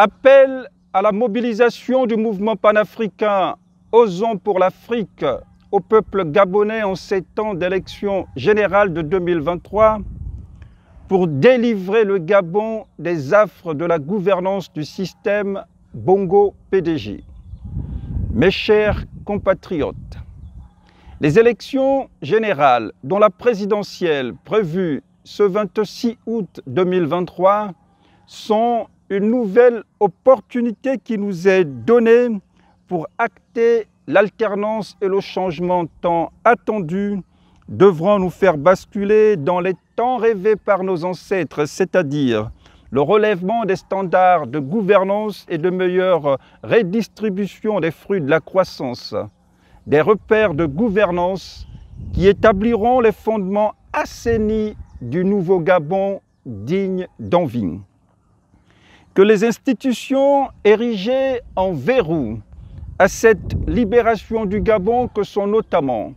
Appel à la mobilisation du mouvement panafricain Osons pour l'Afrique au peuple gabonais en ces temps d'élection générale de 2023 pour délivrer le Gabon des affres de la gouvernance du système Bongo-PDG. Mes chers compatriotes, les élections générales, dont la présidentielle prévue ce 26 août 2023, sont une nouvelle opportunité qui nous est donnée pour acter l'alternance et le changement tant attendu devront nous faire basculer dans les temps rêvés par nos ancêtres, c'est-à-dire le relèvement des standards de gouvernance et de meilleure redistribution des fruits de la croissance, des repères de gouvernance qui établiront les fondements assainis du nouveau Gabon digne d'envie. Que les institutions érigées en verrou à cette libération du Gabon que sont notamment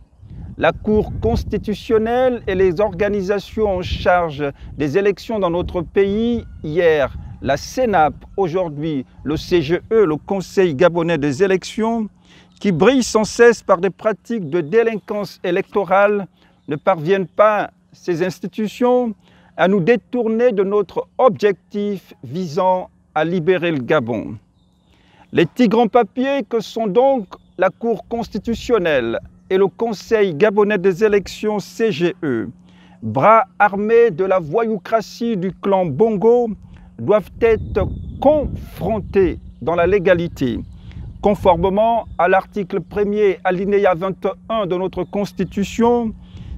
la Cour constitutionnelle et les organisations en charge des élections dans notre pays, hier la CENAP, aujourd'hui le CGE, le Conseil gabonais des élections, qui brillent sans cesse par des pratiques de délinquance électorale, ne parviennent pas, ces institutions, à nous détourner de notre objectif visant à libérer le Gabon. Les tigres en papier que sont donc la Cour constitutionnelle et le Conseil gabonais des élections CGE, bras armés de la voyoucratie du clan Bongo, doivent être confrontés dans la légalité, conformément à l'article 1er alinéa 21 de notre Constitution,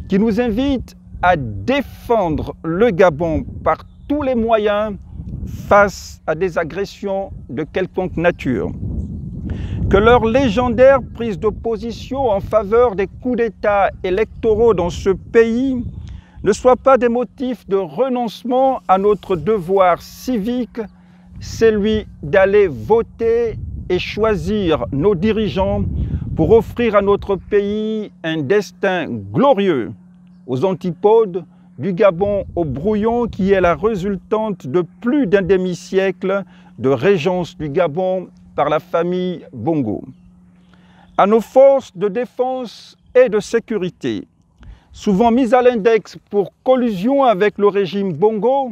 qui nous invite à défendre le Gabon par tous les moyens face à des agressions de quelconque nature. Que leur légendaire prise de position en faveur des coups d'État électoraux dans ce pays ne soit pas des motifs de renoncement à notre devoir civique, celui d'aller voter et choisir nos dirigeants pour offrir à notre pays un destin glorieux, aux antipodes du Gabon au brouillon qui est la résultante de plus d'un demi-siècle de régence du Gabon par la famille Bongo. À nos forces de défense et de sécurité, souvent mises à l'index pour collusion avec le régime Bongo,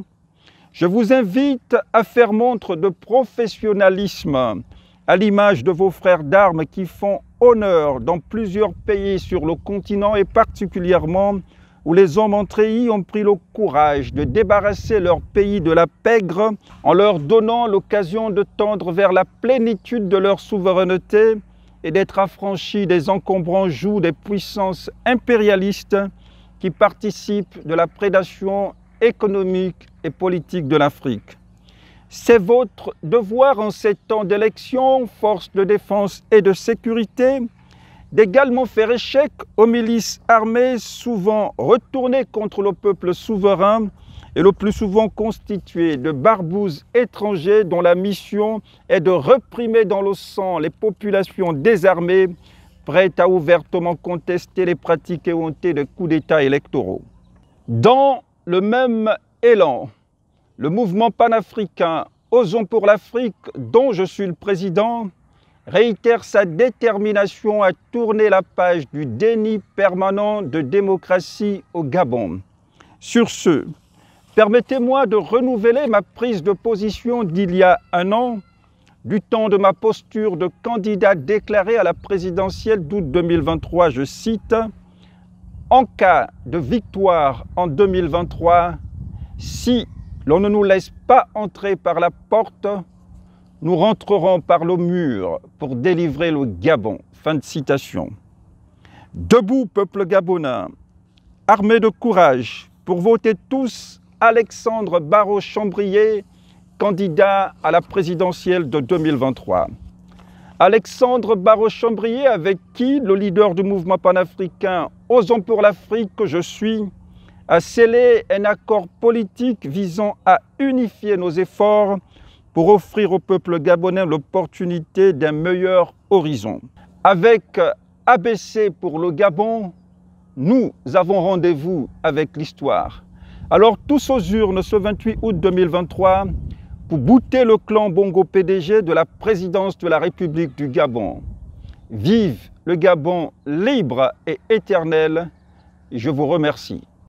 je vous invite à faire montre de professionnalisme à l'image de vos frères d'armes qui font honneur dans plusieurs pays sur le continent et particulièrement où les hommes en treillis ont pris le courage de débarrasser leur pays de la pègre en leur donnant l'occasion de tendre vers la plénitude de leur souveraineté et d'être affranchis des encombrants jougs des puissances impérialistes qui participent de la prédation économique et politique de l'Afrique. C'est votre devoir en ces temps d'élection, forces de défense et de sécurité, d'également faire échec aux milices armées souvent retournées contre le peuple souverain et le plus souvent constituées de barbouzes étrangers dont la mission est de réprimer dans le sang les populations désarmées prêtes à ouvertement contester les pratiques éhontées de coups d'État électoraux. Dans le même élan, le mouvement panafricain Osons pour l'Afrique, dont je suis le président, réitère sa détermination à tourner la page du déni permanent de démocratie au Gabon. Sur ce, permettez-moi de renouveler ma prise de position d'il y a un an, du temps de ma posture de candidat déclaré à la présidentielle d'août 2023, je cite, « En cas de victoire en 2023, si l'on ne nous laisse pas entrer par la porte, nous rentrerons par le mur pour délivrer le Gabon. » Fin de citation. Debout, peuple gabonais, armé de courage, pour voter tous Alexandre Barraud-Chambrier, candidat à la présidentielle de 2023. Alexandre Barraud-Chambrier, avec qui le leader du mouvement panafricain Osons pour l'Afrique que je suis, a scellé un accord politique visant à unifier nos efforts pour offrir au peuple gabonais l'opportunité d'un meilleur horizon. Avec ABC pour le Gabon, nous avons rendez-vous avec l'histoire. Alors tous aux urnes ce 28 août 2023 pour bouter le clan Bongo PDG de la présidence de la République du Gabon. Vive le Gabon libre et éternel. Je vous remercie.